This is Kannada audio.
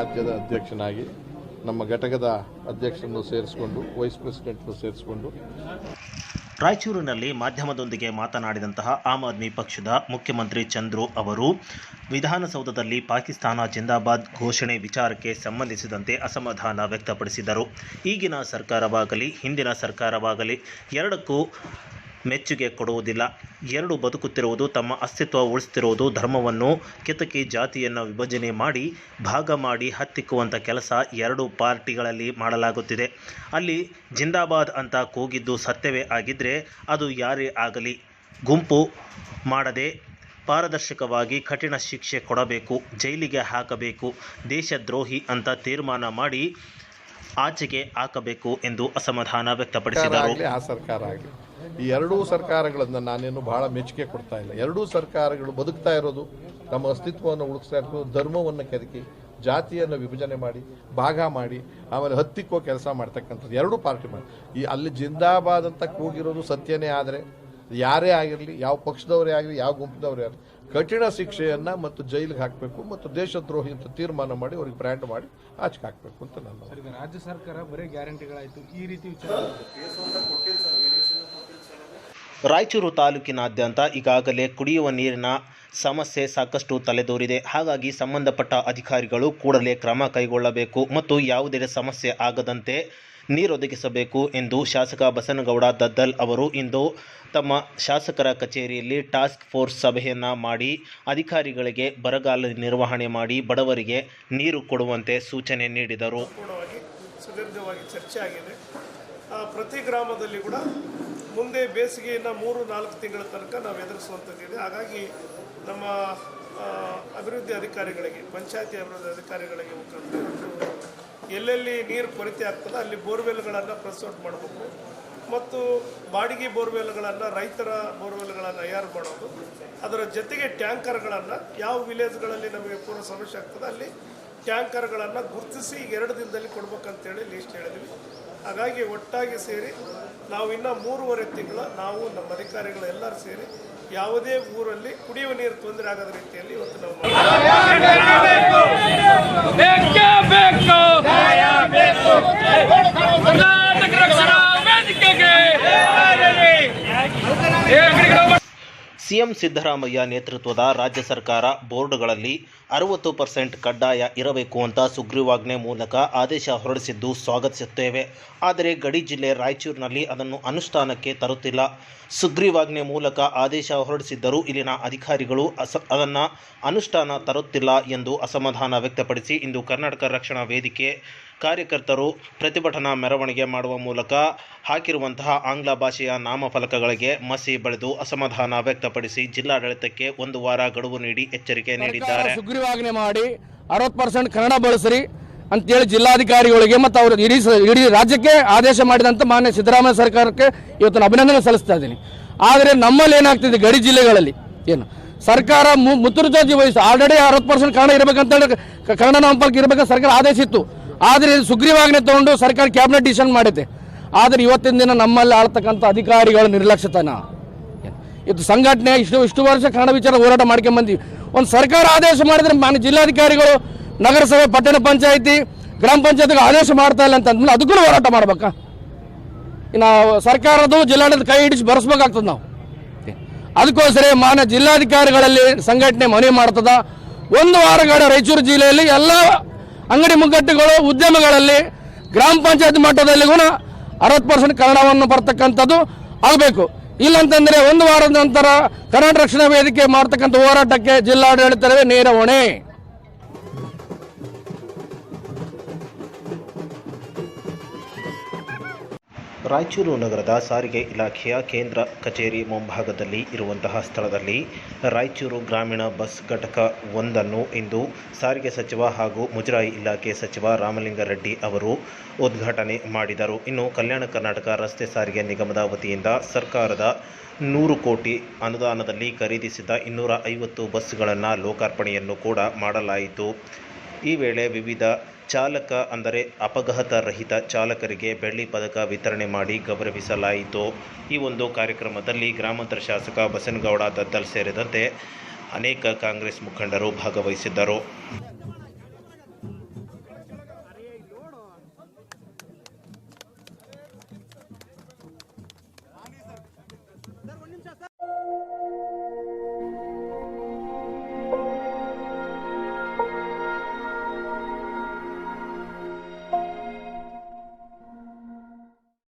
ರಾಜ್ಯದ ಅಧ್ಯಕ್ಷನಾಗಿ ನಮ್ಮ ಘಟಕದ ಅಧ್ಯಕ್ಷರನ್ನು ಸೇರಿಸಿಕೊಂಡು ವೈಸ್ ಪ್ರೆಸಿಡೆಂಟ್ನು ಸೇರಿಸಿಕೊಂಡು ರಾಯಚೂರಿನಲ್ಲಿ ಮಾಧ್ಯಮದೊಂದಿಗೆ ಮಾತನಾಡಿದಂತಹ ಆಮ್ ಆದ್ಮಿ ಪಕ್ಷದ ಮುಖ್ಯಮಂತ್ರಿ ಚಂದ್ರು ಅವರು ವಿಧಾನಸೌಧದಲ್ಲಿ ಪಾಕಿಸ್ತಾನ ಜಿಂದಾಬಾದ್ ಘೋಷಣೆ ವಿಚಾರಕ್ಕೆ ಸಂಬಂಧಿಸಿದಂತೆ ಅಸಮಾಧಾನ ವ್ಯಕ್ತಪಡಿಸಿದರು. ಈಗಿನ ಸರ್ಕಾರವಾಗಲಿ ಹಿಂದಿನ ಸರ್ಕಾರವಾಗಲಿ ಎರಡಕ್ಕೂ ಮೆಚ್ಚುಗೆ ಕೊಡುವುದಿಲ್ಲ. ಎರಡು ಬದುಕುತ್ತಿರುವುದು, ತಮ್ಮ ಅಸ್ತಿತ್ವ ಉಳಿಸುತ್ತಿರುವುದು, ಧರ್ಮವನ್ನು ಕೆತಕಿ ಜಾತಿಯನ್ನು ವಿಭಜನೆ ಮಾಡಿ ಭಾಗ ಮಾಡಿ ಹತ್ತಿಕ್ಕುವಂಥ ಕೆಲಸ ಎರಡು ಪಾರ್ಟಿಗಳಲ್ಲಿ ಮಾಡಲಾಗುತ್ತಿದೆ. ಅಲ್ಲಿ ಜಿಂದಾಬಾದ್ ಅಂತ ಕೂಗಿದ್ದು ಸತ್ಯವೇ ಆಗಿದ್ದರೆ ಅದು ಯಾರೇ ಆಗಲಿ ಗುಂಪು ಮಾಡದೆ ಪಾರದರ್ಶಕವಾಗಿ ಕಠಿಣ ಶಿಕ್ಷೆ ಕೊಡಬೇಕು, ಜೈಲಿಗೆ ಹಾಕಬೇಕು, ದೇಶದ್ರೋಹಿ ಅಂತ ತೀರ್ಮಾನ ಮಾಡಿ ಆಚೆಗೆ ಹಾಕಬೇಕು ಎಂದು ಅಸಮಾಧಾನ ವ್ಯಕ್ತಪಡಿಸಿದರು. ಆ ಸರ್ಕಾರ ಆಗಲಿ ಈ ಎರಡೂ ಸರ್ಕಾರಗಳನ್ನು ನಾನೇನು ಬಹಳ ಮೆಚ್ಚುಗೆ ಕೊಡ್ತಾ ಇಲ್ಲ. ಎರಡೂ ಸರ್ಕಾರಗಳು ಬದುಕ್ತಾ ಇರೋದು ನಮ್ಮ ಅಸ್ತಿತ್ವವನ್ನು ಉಳಿಸ್ತಾ ಇರೋದು, ಧರ್ಮವನ್ನು ಕೆದಕಿ ಜಾತಿಯನ್ನು ವಿಭಜನೆ ಮಾಡಿ ಭಾಗ ಮಾಡಿ ಆಮೇಲೆ ಹತ್ತಿಕ್ಕೋ ಕೆಲಸ ಮಾಡ್ತಕ್ಕಂಥದ್ದು ಎರಡೂ ಪಾರ್ಟಿ ಮಾಡಿ. ಅಲ್ಲಿ ಜಿಂದಾಬಾದ್ ಅಂತ ಕೂಗಿರೋದು ಸತ್ಯನೇ ಆದರೆ ಯಾರೇ ಆಗಿರಲಿ, ಯಾವ ಪಕ್ಷದವರೇ ಆಗಲಿ, ಯಾವ ಗುಂಪಿನವರೇ ಆಗಲಿ ಕಠಿಣ ಶಿಕ್ಷೆಯನ್ನು ಮತ್ತು ಜೈಲಿಗೆ ಹಾಕಬೇಕು ಮತ್ತು ದೇಶದ್ರೋಹಿ ಅಂತ ತೀರ್ಮಾನ ಮಾಡಿ ಅವ್ರಿಗೆ ಬ್ರ್ಯಾಂಡ್ ಮಾಡಿ ಆಚೆಗೆ ಹಾಕಬೇಕು ಅಂತ ನಾನು. ರಾಜ್ಯ ಸರ್ಕಾರ ಬರೀ ಗ್ಯಾರಂಟಿಗಳಾಯಿತು, ಈ ರೀತಿ ವಿಚಾರ ರಾಯಚೂರು ತಾಲೂಕಿನಾದ್ಯಂತ ಈಗಾಗಲೇ ಕುಡಿಯುವ ನೀರಿನ ಸಮಸ್ಯೆ ಸಾಕಷ್ಟು ತಲೆದೋರಿದೆ. ಹಾಗಾಗಿ ಸಂಬಂಧಪಟ್ಟ ಅಧಿಕಾರಿಗಳು ಕೂಡಲೇ ಕ್ರಮ ಕೈಗೊಳ್ಳಬೇಕು ಮತ್ತು ಯಾವುದೇ ಸಮಸ್ಯೆ ಆಗದಂತೆ ನೀರೊದಗಿಸಬೇಕು ಎಂದು ಶಾಸಕ ಬಸನಗೌಡ ದದ್ದಲ್ ಅವರು ಇಂದು ತಮ್ಮ ಶಾಸಕರ ಕಚೇರಿಯಲ್ಲಿ ಟಾಸ್ಕ್ ಫೋರ್ಸ್ ಸಭೆಯನ್ನು ಮಾಡಿ ಅಧಿಕಾರಿಗಳಿಗೆ ಬರಗಾಲ ನಿರ್ವಹಣೆ ಮಾಡಿ ಬಡವರಿಗೆ ನೀರು ಕೊಡುವಂತೆ ಸೂಚನೆ ನೀಡಿದರು. ಸುದೀರ್ಘವಾಗಿ ಚರ್ಚೆ ಆಗಿದೆ. ಪ್ರತಿ ಗ್ರಾಮದಲ್ಲಿ ಕೂಡ ಮುಂದೆ ಬೇಸಿಗೆಯನ್ನು 3-4 ತಿಂಗಳ ತನಕ ನಾವು ಎದುರಿಸುವಂಥದ್ದಿದೆ. ಹಾಗಾಗಿ ನಮ್ಮ ಅಭಿವೃದ್ಧಿ ಅಧಿಕಾರಿಗಳಿಗೆ, ಪಂಚಾಯತಿ ಅಭಿವೃದ್ಧಿ ಅಧಿಕಾರಿಗಳಿಗೆ ಮುಖಾಂತರ ಎಲ್ಲೆಲ್ಲಿ ನೀರು ಕೊರತೆ ಆಗ್ತದೆ ಅಲ್ಲಿ ಬೋರ್ವೆಲ್ಗಳನ್ನು ಪ್ರೆಸ್ಔಟ್ ಮಾಡಬೇಕು ಮತ್ತು ಬಾಡಿಗೆ ಬೋರ್ವೆಲ್ಗಳನ್ನು, ರೈತರ ಬೋರ್ವೆಲ್ಗಳನ್ನು ತಯಾರು ಮಾಡೋದು, ಅದರ ಜೊತೆಗೆ ಟ್ಯಾಂಕರ್ಗಳನ್ನು ಯಾವ ವಿಲೇಜ್ಗಳಲ್ಲಿ ನಮಗೆ ಪೂರ್ವ ಸಮಸ್ಯೆ ಆಗ್ತದೆ ಅಲ್ಲಿ ಟ್ಯಾಂಕರ್ಗಳನ್ನು ಗುರುತಿಸಿ 2 ದಿನದಲ್ಲಿ ಕೊಡ್ಬೇಕಂತೇಳಿ ಲೀಸ್ಟ್ ಹೇಳಿದ್ವಿ. ಹಾಗಾಗಿ ಒಟ್ಟಾಗಿ ಸೇರಿ ನಾವು ಇನ್ನೂ 3.5 ತಿಂಗಳು ನಾವು ನಮ್ಮ ಅಧಿಕಾರಿಗಳು ಎಲ್ಲರೂ ಸೇರಿ ಯಾವುದೇ ಊರಲ್ಲಿ ಕುಡಿಯುವ ನೀರು ತೊಂದರೆ ಆಗದ ರೀತಿಯಲ್ಲಿ ಇವತ್ತು ನಾವು ಸಿಎಂ ಸಿದ್ದರಾಮಯ್ಯ ನೇತೃತ್ವದ ರಾಜ್ಯ ಸರ್ಕಾರ ಬೋರ್ಡ್ಗಳಲ್ಲಿ 60% ಕಡ್ಡಾಯ ಇರಬೇಕು ಅಂತ ಸುಗ್ರೀವಾಜ್ಞೆ ಮೂಲಕ ಆದೇಶ ಹೊರಡಿಸಿದ್ದು ಸ್ವಾಗತಿಸುತ್ತೇವೆ. ಆದರೆ ಗಡಿ ಜಿಲ್ಲೆ ರಾಯಚೂರಿನಲ್ಲಿ ಅದನ್ನು ಅನುಷ್ಠಾನಕ್ಕೆ ತರುತ್ತಿಲ್ಲ. ಸುಗ್ರೀವಾಜ್ಞೆ ಮೂಲಕ ಆದೇಶ ಹೊರಡಿಸಿದ್ದರೂ ಇಲ್ಲಿನ ಅಧಿಕಾರಿಗಳು ಅದನ್ನು ಅನುಷ್ಠಾನ ತರುತ್ತಿಲ್ಲ ಎಂದು ಅಸಮಾಧಾನ ವ್ಯಕ್ತಪಡಿಸಿ ಇಂದು ಕರ್ನಾಟಕ ರಕ್ಷಣಾ ವೇದಿಕೆ ಕಾರ್ಯಕರ್ತರು ಪ್ರತಿಭಟನಾ ಮೆರವಣಿಗೆ ಮಾಡುವ ಮೂಲಕ ಹಾಕಿರುವಂತಹ ಆಂಗ್ಲ ಭಾಷೆಯ ನಾಮಫಲಕಗಳಿಗೆ ಮಸಿ ಬಳಿದು ಅಸಮಾಧಾನ ವ್ಯಕ್ತಪಡಿಸಿ ಜಿಲ್ಲಾಡಳಿತಕ್ಕೆ 1 ವಾರ ಗಡುವು ನೀಡಿ ಎಚ್ಚರಿಕೆ ನೀಡಿದ್ದಾರೆ. ಸುಗ್ರೀವಾಜ್ಞೆ ಮಾಡಿ 60% ಕನ್ನಡ ಬಳಸ್ರಿ ಅಂತೇಳಿ ಜಿಲ್ಲಾಧಿಕಾರಿಗಳಿಗೆ ಮತ್ತು ಅವರು ಇಡೀ ರಾಜ್ಯಕ್ಕೆ ಆದೇಶ ಮಾಡಿದಂಥ ಮಾನ್ಯ ಸಿದ್ದರಾಮಯ್ಯ ಸರ್ಕಾರಕ್ಕೆ ಇವತ್ತು ಅಭಿನಂದನೆ ಸಲ್ಲಿಸ್ತಾ ಇದ್ದೀನಿ. ಆದರೆ ನಮ್ಮಲ್ಲಿ ಏನಾಗ್ತಿದೆ, ಗಡಿ ಜಿಲ್ಲೆಗಳಲ್ಲಿ ಏನು ಸರ್ಕಾರ ಮುತುರ್ಜಿ ವಹಿಸಿ ಆಲ್ರೆಡಿ 60% ಕನ್ನಡ ಇರಬೇಕಂತ ಕನ್ನಡ ನಾಮಫಲಕ ಇರಬೇಕಂತ ಸರ್ಕಾರ ಆದೇಶ ಇತ್ತು. ಆದರೆ ಸುಗ್ರೀವಾಜ್ಞೆ ತಗೊಂಡು ಸರ್ಕಾರ ಕ್ಯಾಬಿನೆಟ್ ಡಿಸಿಷನ್ ಮಾಡಿದೆ. ಆದರೆ ಇವತ್ತಿನ ದಿನ ನಮ್ಮಲ್ಲಿ ಆಳ್ತಕ್ಕಂಥ ಅಧಿಕಾರಿಗಳ ನಿರ್ಲಕ್ಷ್ಯತನ, ಇದು ಸಂಘಟನೆ ಇಷ್ಟು ವರ್ಷ ಕನ್ನಡ ವಿಚಾರ ಹೋರಾಟ ಮಾಡ್ಕೊಂಡ್ಬಂದಿವಿ. ಒಂದು ಸರ್ಕಾರ ಆದೇಶ ಮಾಡಿದರೆ ಮಾನ್ಯ ಜಿಲ್ಲಾಧಿಕಾರಿಗಳು, ನಗರಸಭೆ, ಪಟ್ಟಣ ಪಂಚಾಯಿತಿ, ಗ್ರಾಮ ಪಂಚಾಯತ್ಗೆ ಆದೇಶ ಮಾಡ್ತಾ ಇಲ್ಲ ಅಂತಂದ್ಮೇಲೆ ಅದಕ್ಕೂ ಹೋರಾಟ ಮಾಡ್ಬೇಕಾ? ಇನ್ನು ಸರ್ಕಾರದ್ದು ಜಿಲ್ಲಾಡಳಿತ ಕೈ ಹಿಡಿಸಿ ಬರೆಸ್ಬೇಕಾಗ್ತದೆ ನಾವು. ಅದಕ್ಕೋಸ್ಕರ ಮಾನ್ಯ ಜಿಲ್ಲಾಧಿಕಾರಿಗಳಲ್ಲಿ ಸಂಘಟನೆ ಮನವಿ ಮಾಡ್ತದ, 1 ವಾರಗಳ ರಾಯಚೂರು ಜಿಲ್ಲೆಯಲ್ಲಿ ಎಲ್ಲ ಅಂಗಡಿ ಮುಗ್ಗಟ್ಟುಗಳು, ಉದ್ಯಮಗಳಲ್ಲಿ, ಗ್ರಾಮ ಪಂಚಾಯತ್ ಮಟ್ಟದಲ್ಲಿ ಕೂಡ 60% ಕನ್ನಡವನ್ನು ಬರ್ತಕ್ಕಂಥದ್ದು ಆಗಬೇಕು. ಇಲ್ಲಂತಂದರೆ 1 ವಾರದ ನಂತರ ಕರ್ನಾಟಕ ರಕ್ಷಣಾ ವೇದಿಕೆ ಮಾಡ್ತಕ್ಕಂಥ ಹೋರಾಟಕ್ಕೆ ಜಿಲ್ಲಾಡಳಿತವೇ ನೇರ ಹೊಣೆ. ರಾಯಚೂರು ನಗರದ ಸಾರಿಗೆ ಇಲಾಖೆಯ ಕೇಂದ್ರ ಕಚೇರಿ ಮುಂಭಾಗದಲ್ಲಿ ಇರುವಂತಹ ಸ್ಥಳದಲ್ಲಿ ರಾಯಚೂರು ಗ್ರಾಮೀಣ ಬಸ್ ಘಟಕ 1 ಇಂದು ಸಾರಿಗೆ ಸಚಿವ ಹಾಗೂ ಮುಜರಾಯಿ ಇಲಾಖೆ ಸಚಿವ ರಾಮಲಿಂಗಾರೆಡ್ಡಿ ಅವರು ಉದ್ಘಾಟನೆ ಮಾಡಿದರು. ಇನ್ನು ಕಲ್ಯಾಣ ಕರ್ನಾಟಕ ರಸ್ತೆ ಸಾರಿಗೆ ನಿಗಮದ ವತಿಯಿಂದ ಸರ್ಕಾರದ 100 ಕೋಟಿ ಅನುದಾನದಲ್ಲಿ ಖರೀದಿಸಿದ 250 ಬಸ್ಗಳನ್ನು ಲೋಕಾರ್ಪಣೆಯನ್ನು ಕೂಡ ಮಾಡಲಾಯಿತು. ಈ ವೇಳೆ ವಿವಿಧ ಚಾಲಕ ಅಂದರೆ ಅಪಘಾತ ರಹಿತ ಚಾಲಕರಿಗೆ ಬೆಳ್ಳಿ ಪದಕ ವಿತರಣೆ ಮಾಡಿ ಗೌರವಿಸಲಾಯಿತು. ಈ ಒಂದು ಕಾರ್ಯಕ್ರಮದಲ್ಲಿ ಗ್ರಾಮಾಂತರ ಶಾಸಕ ಬಸನಗೌಡ ದದ್ದಲ್ ಸೇರಿದಂತೆ ಅನೇಕ ಕಾಂಗ್ರೆಸ್ ಮುಖಂಡರು ಭಾಗವಹಿಸಿದ್ದರು.